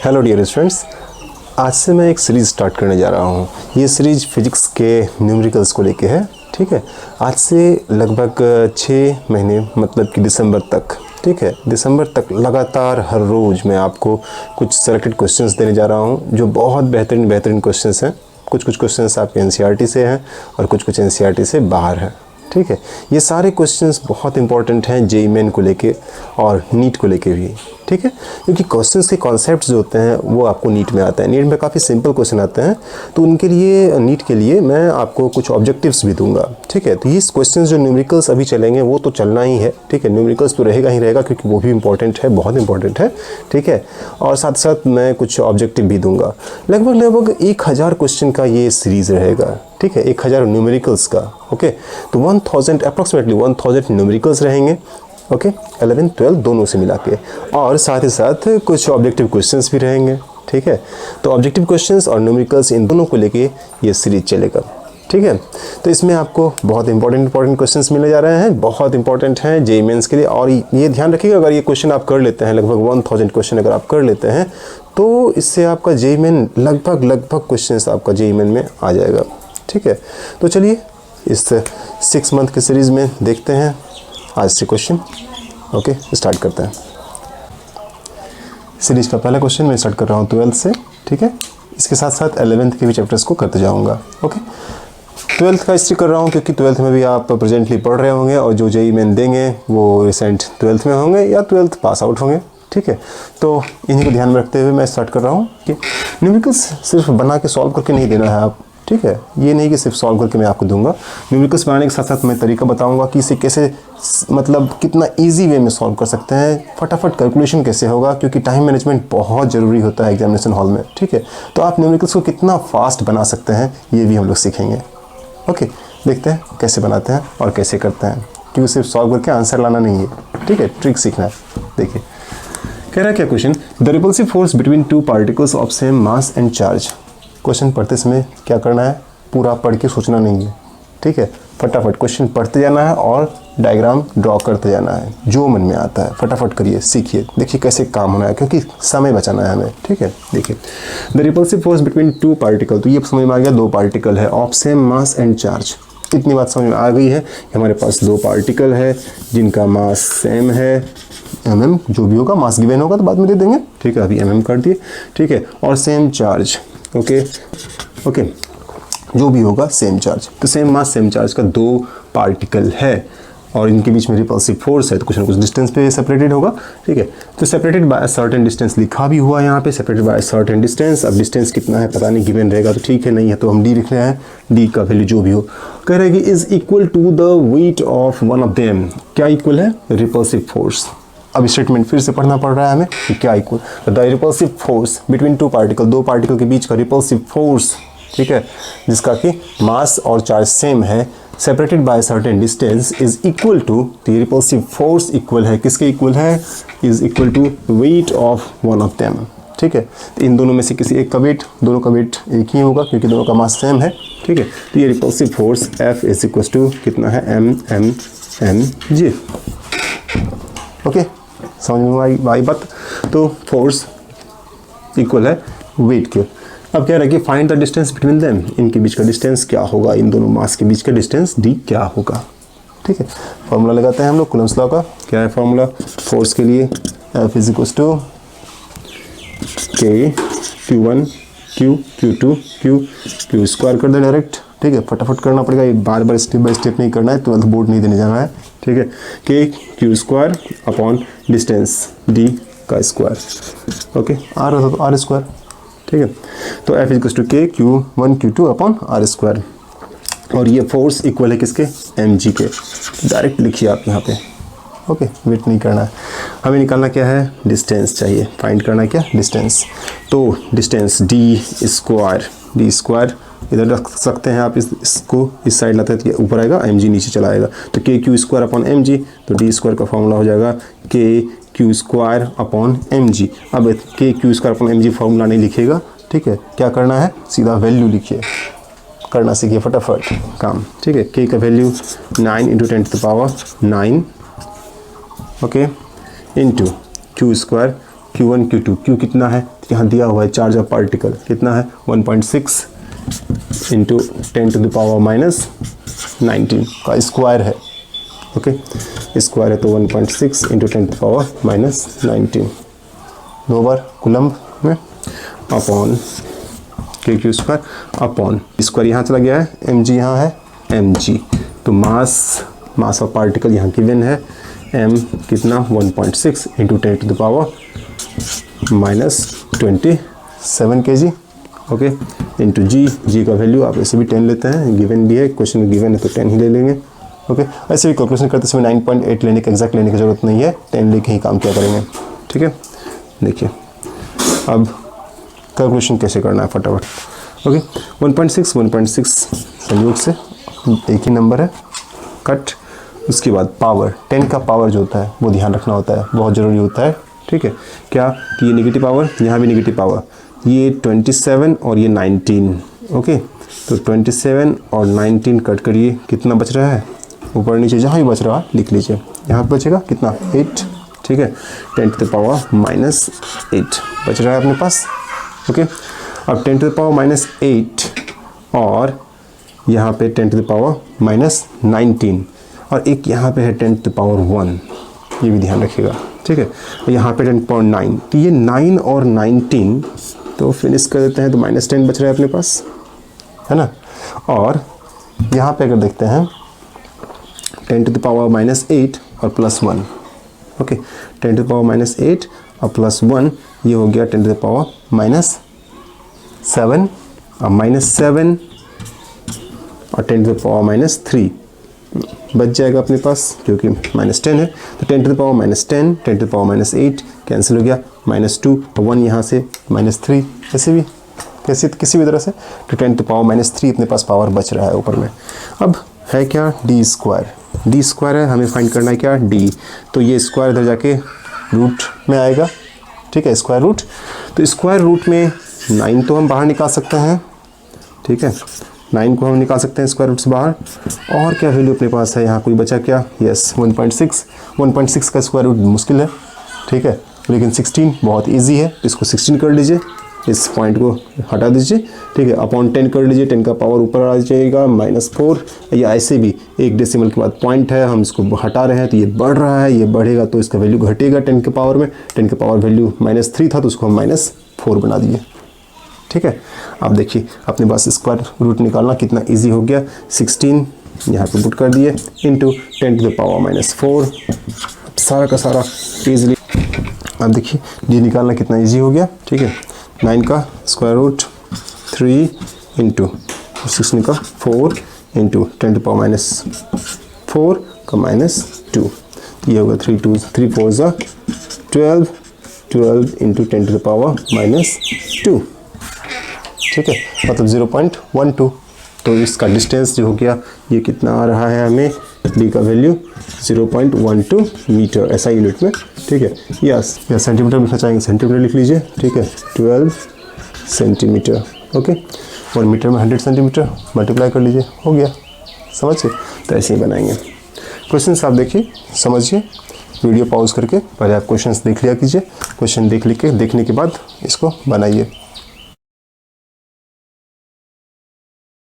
Hello dear students, आज से मैं एक सीरीज़ स्टार्ट करने जा रहा हूँ। ये सीरीज़ फिजिक्स के न्यूमेरिकल्स को लेके है। ठीक है, आज से लगभग 6 महीने मतलब कि दिसंबर तक, ठीक है, दिसंबर तक लगातार हर रोज़ मैं आपको कुछ सेलेक्टेड क्वेश्चंस देने जा रहा हूँ जो बहुत बेहतरीन क्वेश्चंस हैं। कुछ क्वेश्चंस आपके एनसीईआरटी से हैं और कुछ एनसीईआरटी से बाहर हैं। ठीक है, ये सारे क्वेश्चंस बहुत इंपॉर्टेंट हैं जेईई मेन को लेके और नीट को लेके भी। ठीक है, क्योंकि क्वेश्चंस के कॉन्सेप्ट्स जो होते हैं वो आपको नीट में आता है। नीट में काफ़ी सिंपल क्वेश्चन आते हैं, तो उनके लिए नीट के लिए मैं आपको कुछ ऑब्जेक्टिव्स भी दूंगा। ठीक है, तो ये क्वेश्चंस जो न्यूमेरिकल्स अभी चलेंगे वो तो चलना ही है। ठीक है, न्यूमेरिकल्स तो रहेगा ही रहेगा क्योंकि वो भी इंपॉर्टेंट है, बहुत इंपॉर्टेंट है। ठीक है, और साथ साथ मैं कुछ ऑब्जेक्टिव भी दूंगा। लगभग 1000 क्वेश्चन का ये सीरीज़ रहेगा। ठीक है, 1000 न्यूमेरिकल्स का। ओके, तो 1000 अप्रॉक्सीमेटली 1000 न्यूमेरिकल्स रहेंगे। ओके, 11 12 दोनों से मिला के, और साथ ही साथ कुछ ऑब्जेक्टिव क्वेश्चंस भी रहेंगे। ठीक है, तो ऑब्जेक्टिव क्वेश्चंस और न्यूमेरिकल्स इन दोनों को लेके ये सीरीज चलेगा। ठीक है, तो इसमें आपको बहुत इंपॉर्टेंट क्वेश्चंस मिलने जा रहे हैं, बहुत इंपॉर्टेंट हैं जेईई मेंस के लिए। और ये ध्यान रखिएगा, अगर ये क्वेश्चन आप कर लेते हैं, लगभग 1000 क्वेश्चन अगर आप कर लेते हैं, तो इससे आपका जेईई मेन लगभग क्वेश्चंस आपका जेईई मेन में आ जाएगा। ठीक है, तो चलिए इस 6 मंथ की सीरीज़ में देखते हैं आज से क्वेश्चन। ओके, स्टार्ट करते हैं। सीरीज का पहला क्वेश्चन मैं स्टार्ट कर रहा हूँ 12th से। ठीक है, इसके साथ साथ 11th के भी चैप्टर्स को करते जाऊँगा। ओके, 12th का हिस्ट्री कर रहा हूँ क्योंकि 12th में भी आप प्रेजेंटली पढ़ रहे होंगे और जो जेईई मेन देंगे वो रिसेंट 12th में होंगे या 12th पास आउट होंगे। ठीक है, तो इन्हीं को ध्यान में रखते हुए मैं स्टार्ट कर रहा हूँ कि न्यूमेरिकल्स सिर्फ बना के सॉल्व करके नहीं देना है आप। ठीक है, ये नहीं कि सिर्फ सॉल्व करके मैं आपको दूंगा। न्यूमेरिकल्स बनाने के साथ साथ मैं तरीका बताऊंगा कि इसे कैसे मतलब कितना इजी वे में सॉल्व कर सकते हैं, फटाफट कैलकुलेशन कैसे होगा, क्योंकि टाइम मैनेजमेंट बहुत ज़रूरी होता है एग्जामिनेशन हॉल में। ठीक है, तो आप न्यूमेरिकल्स को कितना फास्ट बना सकते हैं ये भी हम लोग सीखेंगे। ओके, देखते हैं कैसे बनाते हैं और कैसे करते हैं, क्योंकि सिर्फ सॉल्व करके आंसर लाना नहीं है। ठीक है, ट्रिक सीखना है। देखिए कह रहा है क्या question, the repulsive force between 2 particles of same mass and charge. Question पढ़ते समय क्या करना है, पूरा पढ़ के सोचना नहीं है। ठीक है, फटाफट क्वेश्चन पढ़ते जाना है और डायग्राम ड्रॉ करते जाना है, जो मन में आता है फटाफट करिए, सीखिए, देखिए कैसे काम होना है, क्योंकि समय बचाना है हमें। ठीक है, देखिए the repulsive force between 2 particle, तो ये समझ में आ गया 2 पार्टिकल है of same mass and charge. इतनी बात समझ में आ गई है कि हमारे पास 2 पार्टिकल है जिनका मास सेम है, mm जो भी होगा, मास गिवन होगा तो बाद में दे देंगे। ठीक है, अभी mm कर दिए। ठीक है, और सेम चार्ज। ओके, जो भी होगा सेम चार्ज, तो सेम मास सेम चार्ज का 2 पार्टिकल है और इनके बीच में रिपल्सिव फोर्स है, तो कुछ ना कुछ डिस्टेंस पे सेपरेटेड होगा। ठीक है, तो separated by a certain distance लिखा भी हुआ है यहाँ पे, separated by a certain distance. अब डिस्टेंस कितना है पता नहीं, गिवन रहेगा तो ठीक है, नहीं है तो हम डी लिख रहे हैं, डी का वैल्यू जो भी हो। कह रहे हैं कि is equal to the weight of one of them. क्या इक्वल है, रिपल्सिव फोर्स। अब स्टेटमेंट फिर से पढ़ना पड़ रहा है हमें कि क्या equal, the repulsive force between 2 particle, 2 particle के बीच का रिपल्सिव फोर्स। ठीक है, जिसका कि मास और चार्ज सेम है, separated by certain distance, is equal to, the repulsive force equal है किसके इक्वल है, is equal to weight of one of them. ठीक है, तो इन दोनों में से किसी एक का वेट, दोनों का वेट एक ही होगा क्योंकि दोनों का मास सेम है। ठीक है, तो ये repulsive force F is equal to कितना है, m g। ओके, समझ में आई बात। तो फोर्स इक्वल है वेट के। अब कह रहा है कि find the distance between them, इनके बीच का डिस्टेंस क्या होगा, इन दोनों मास के बीच का डिस्टेंस d क्या होगा। ठीक है, फॉर्मूला लगाते हैं हम लोग कूलम्स लॉ का। क्या है फॉर्मूला फोर्स के लिए, F is equal to K Q1 Q2 Q square कर दे डायरेक्ट। ठीक है, फटाफट करना पड़ेगा, ये बार बार स्टेप बाय स्टेप नहीं करना है, 12th बोर्ड नहीं देने जाना है। ठीक है, K Q square upon distance D का स्क्वायर। ओके, R होता तो R स्क्वायर। ठीक है, तो F is equal to K Q1 Q2 upon R square, और ये फोर्स इक्वल है किसके, mg के। डायरेक्ट लिखिए आप यहाँ पे। ओके, वेट नहीं करना है, हमें निकालना क्या है, डिस्टेंस चाहिए, फाइंड करना है क्या, डिस्टेंस। तो डिस्टेंस डी स्क्वायर इधर रख सकते हैं आप, इसको इस साइड लाते हैं तो ये ऊपर आएगा, mg नीचे चला आएगा, तो के क्यू स्क्वायर अपॉन mg, तो डी स्क्वायर का फॉर्मूला हो जाएगा के क्यू स्क्वायर अपॉन mg। अब के Q square upon mg formula नहीं लिखिएगा। ठीक है, क्या करना है, सीधा वैल्यू लिखिए, करना सीखिए फटाफट काम। ठीक है, के का value 9 × 10 to the power 9, okay, into Q square Q1 Q2, Q कितना है यहाँ दिया हुआ है, चार्ज ऑफ पार्टिकल कितना है 1.6 इंटू 10⁻⁻19 का स्क्वायर है। ओके, स्क्वायर है तो 1.6 इंटू 10⁻⁻19 दो बार कुलम्ब में upon Q square upon square यहाँ चला गया है, mg यहाँ है mg, तो मास ऑफ पार्टिकल यहाँ गिवन है m कितना 1.6 इंटू 10⁻⁻27 kg। ओके, इंटू जी का वैल्यू आप ऐसे भी 10 लेते हैं, गिवन भी है, क्वेश्चन में गिवन है तो 10 ही ले लेंगे। ओके, ऐसे भी कैलकुलेशन करते समय 9.8 लेने के एग्जैक्ट लेने की जरूरत नहीं है, 10 लेके ही काम किया करेंगे। ठीक है, देखिए अब कैलकुलेशन कैसे करना है फटाफट। ओके, 1.6 संयोग से एक ही नंबर है, कट, उसके बाद पावर 10 का पावर जो होता है वो ध्यान रखना होता है, बहुत ज़रूरी होता है। ठीक है, क्या कि ये नेगेटिव पावर, यहाँ भी नेगेटिव पावर, ये 27 और ये 19। ओके, तो 27 और 19 कट करिए, कितना बच रहा है, ऊपर नीचे जहाँ भी बच रहा लिख लीजिए, यहाँ पे बचेगा कितना 8। ठीक है, 10⁻⁻8 बच रहा है अपने पास। ओके, अब 10⁻⁻8 और यहाँ पे 10⁻⁻19 और एक यहाँ पे है 10⁻1, ये भी ध्यान रखिएगा। ठीक है, यहाँ पे 10.9, तो ये 9 और 19 तो फिनिश कर देते हैं, तो -10 बच रहा है अपने पास, है ना। और यहाँ पे अगर देखते हैं 10⁻⁻8 और +1। ओके, 10⁻⁻8 और +1 ये हो गया 10⁻⁻7 और -7 और 10⁻⁻3 बच जाएगा अपने पास, क्योंकि -10 है, तो 10⁻⁻10 10⁻⁻8 कैंसिल हो गया, -2 और 1 यहाँ से -3, ऐसे भी किसी भी तरह से, तो 10⁻⁻3 अपने पास पावर बच रहा है ऊपर में। अब है क्या डी स्क्वायर है, हमें फाइंड करना है क्या डी, तो ये स्क्वायर इधर जाके रूट में आएगा। ठीक है, स्क्वायर रूट, तो स्क्वायर रूट में 9 तो हम बाहर निकाल सकते हैं। ठीक है, 9 को हम निकाल सकते हैं स्क्वायर रूट से बाहर, और क्या वैल्यू अपने पास है, यहाँ कोई बचा क्या, यस 1.6 का स्क्वायर रूट मुश्किल है। ठीक है, लेकिन 16 बहुत इजी है, इसको 16 कर लीजिए, इस पॉइंट को हटा दीजिए। ठीक है, अपॉन 10 कर लीजिए, 10 का पावर ऊपर आ जाएगा -4, या ऐसे भी एक डेसिमल के बाद पॉइंट है, हम इसको हटा रहे हैं तो ये बढ़ रहा है, ये बढ़ेगा तो इसका वैल्यू घटेगा 10 के पावर में, 10 के पावर वैल्यू -3 था तो उसको हम -4 बना दिए। ठीक है, आप देखिए अपने पास स्क्वायर रूट निकालना कितना इजी हो गया, 16 यहाँ पे पुट कर दिए इंटू 10⁻⁻4, सारा का सारा ईजिली आप देखिए ये निकालना कितना इजी हो गया। ठीक है, 9 का स्क्वायर रूट 3 इंटू 16 का 4 इंटू 10⁻⁻4 का -2, ये होगा 3 4 12 इंटू 10⁻⁻2। ठीक है, मतलब 0.12, तो इसका डिस्टेंस जो हो गया ये कितना आ रहा है हमें, डी का वैल्यू 0.12 मीटर, ऐसा यूनिट में। ठीक है, यस या सेंटीमीटर लिखना चाहेंगे सेंटीमीटर लिख लीजिए। ठीक है, 12 सेंटीमीटर। ओके, 1 मीटर में 100 सेंटीमीटर मल्टीप्लाई कर लीजिए, हो गया, समझिए। तो ऐसे ही बनाएंगे क्वेश्चंस। आप देखिए, समझिए, वीडियो पॉज करके पहले आप क्वेश्चंस देख लिया कीजिए, क्वेश्चन देखने के बाद इसको बनाइए।